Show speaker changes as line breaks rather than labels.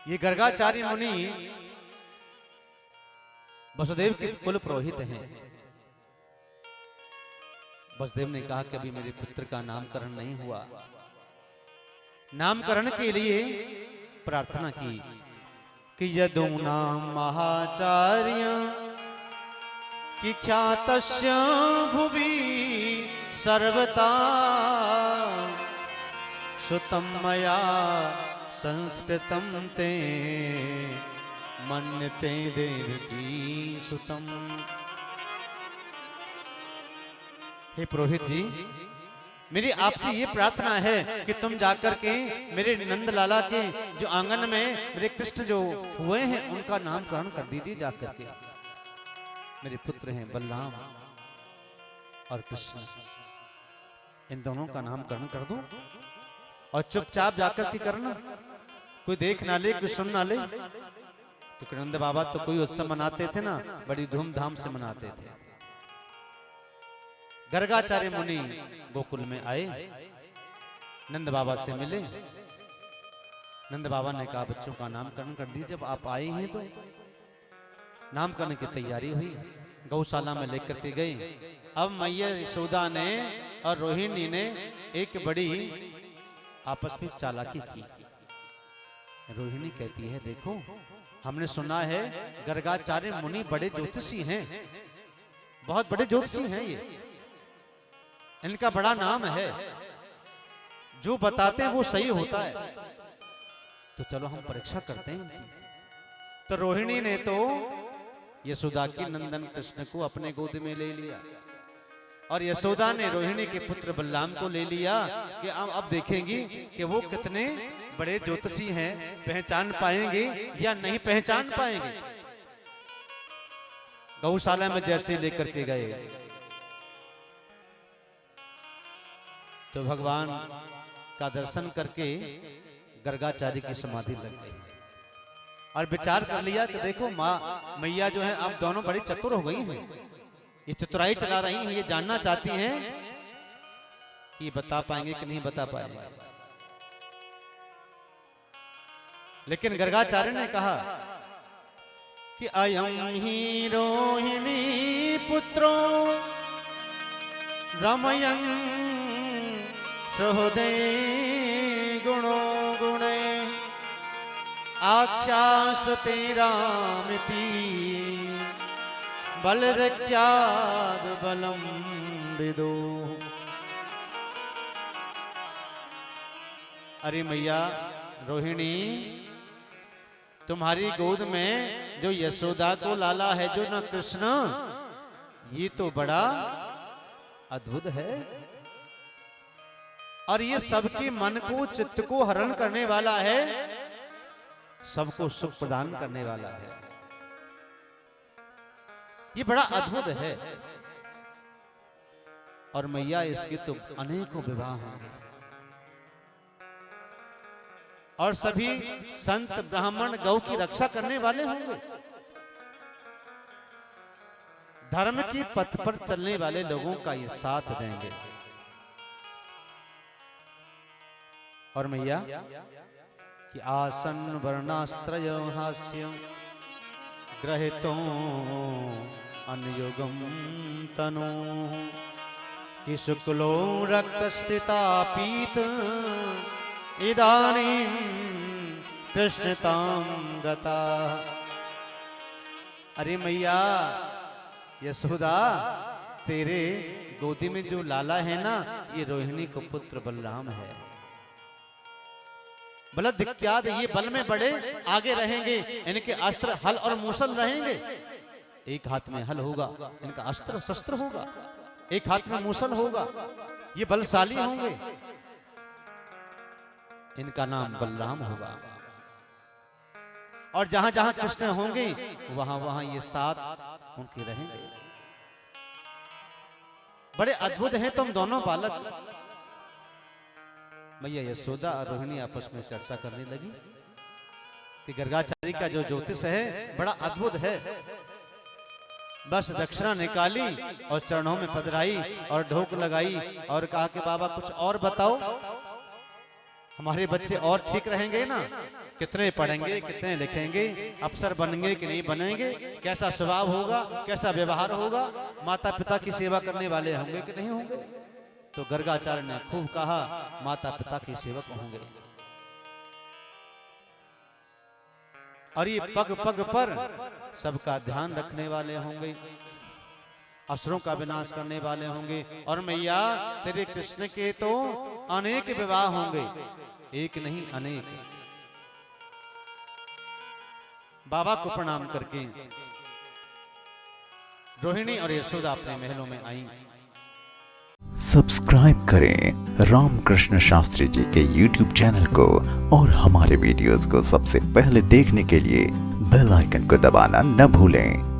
ये गर्गाचार्य मुनि वसुदेव के कुल पुरोहित हैं। वसुदेव ने कहा कि अभी मेरे पुत्र का नामकरण नहीं हुआ। नामकरण के लिए प्रार्थना की कि यदुना महाचार्य कि ख्यातस्य भुवि सर्वता सुतम मया संस्कृतम ते मन्यते देवकी सुतम। हे पुरोहित जी, मेरी आपसे ये प्रार्थना है कि तुम जाकर के मेरे नंद लाला के जो आंगन में मेरे कृष्ण जो हुए हैं उनका नामकरण कर दीजिए। जाकर के मेरे पुत्र हैं बलराम और कृष्ण, इन दोनों का नामकरण कर दो और चुपचाप जाकर के करना, कोई देख ना ले, कोई सुन ना ले। क्योंकि नंद बाबा तो कोई उत्सव मनाते थे ना, बड़ी धूमधाम से मनाते थे। गर्गाचार्य मुनि गोकुल में आए, नंद बाबा से मिले। नंद बाबा ने कहा बच्चों का नामकरण कर दीजिए। जब आप आए हैं तो नामकरण की तैयारी हुई, गौशाला में लेकर के गए। अब मैया यशोदा ने और रोहिणी ने एक बड़ी आपस में चालाकी की। रोहिणी कहती है देखो, हमने सुना है गर्गाचार्य मुनि बड़े ज्योतिषी हैं, बहुत बड़े ज्योतिषी हैं, ये इनका बड़ा नाम है, जो बताते हैं वो सही होता है, तो चलो हम परीक्षा करते हैं। तो रोहिणी ने तो यशोदा की नंदन कृष्ण को अपने गोद में ले लिया और यशोदा ने रोहिणी के पुत्र बलराम को ले लिया कि अब देखेंगी कि वो कितने बड़े ज्योतिषी हैं, पहचान पाएंगे या नहीं पहचान पाएंगे। गौशाला में जैसे लेकर के गए तो भगवान का दर्शन करके गर्गाचार्य की समाधि लग गई और विचार कर लिया कि देखो माँ मैया जो है अब दोनों बड़ी चतुर हो गई हैं, ये चतुराई चला रही हैं, ये जानना चाहती हैं कि बता पाएंगे कि नहीं बता पाएंगे। लेकिन गर्गाचार्य ने कहा कि अयं ही रोहिणी पुत्रो रमयन् सहोदे गुणो गुणे आख्यासते रामिति बलरत्याद बलम विदो। अरे मैया रोहिणी, तुम्हारी गोद में जो यशोदा को लाला है जो न कृष्ण, ये तो बड़ा अद्भुत है और ये सबके मन को चित्त को हरण करने वाला है, सबको सुख प्रदान करने वाला है, ये बड़ा अद्भुत है। और मैया इसके तो अनेकों विवाह होंगे और सभी संत ब्राह्मण गौ की रक्षा करने वाले होंगे, धर्म की पथ पर चलने वाले लोगों का ये साथ देंगे। और मैया कि आसन वर्णास्त्रय हास्य ग्रहितो अनुयुगम तनो कि शुक्लो रक्तस्थिता पीत इदानीं कृष्णतां गता। अरे मैया यशोदा, तेरे गोदी में जो लाला है ना, ये रोहिणी को पुत्र बलराम है। बलद विख्यात, ये बल में बड़े आगे रहेंगे, इनके अस्त्र हल और मूसल रहेंगे। एक हाथ में हल होगा, इनका अस्त्र शस्त्र होगा, एक हाथ में मूसल होगा, ये बलशाली होंगे, इनका नाम बलराम होगा। और जहां जहां कृष्ण होंगे वहां वहां ये साथ उनके रहेंगे। बड़े अद्भुत हैं तुम दोनों बालक। मैया यशोदा और रोहिणी आपस में चर्चा करने लगी कि गर्गाचार्य का जो ज्योतिष है बड़ा अद्भुत है। बस दक्षिणा निकाली और चरणों में पधराई और ढोक लगाई और कहा कि बाबा कुछ और बताओ। हमारे बच्चे और ठीक रहेंगे ना, कितने पढ़ेंगे, कितने लिखेंगे, अफसर बनेंगे कि नहीं बनेंगे, कैसा स्वभाव होगा, कैसा व्यवहार होगा, माता पिता की सेवा करने वाले होंगे कि नहीं होंगे। तो गर्गाचार्य ने खूब कहा माता पिता के सेवक होंगे। और ये पग पग पर सबका ध्यान रखने वाले होंगे, असुरों का विनाश करने वाले होंगे। और मैया तेरे कृष्ण के तो अनेक विवाह होंगे, एक नहीं अनेक। बाबा को प्रणाम करके रोहिणी और यशोदा अपने महलों में आई।
सब्सक्राइब करें रामकृष्ण शास्त्री जी के YouTube चैनल को और हमारे वीडियोस को सबसे पहले देखने के लिए बेल आइकन को दबाना न भूलें।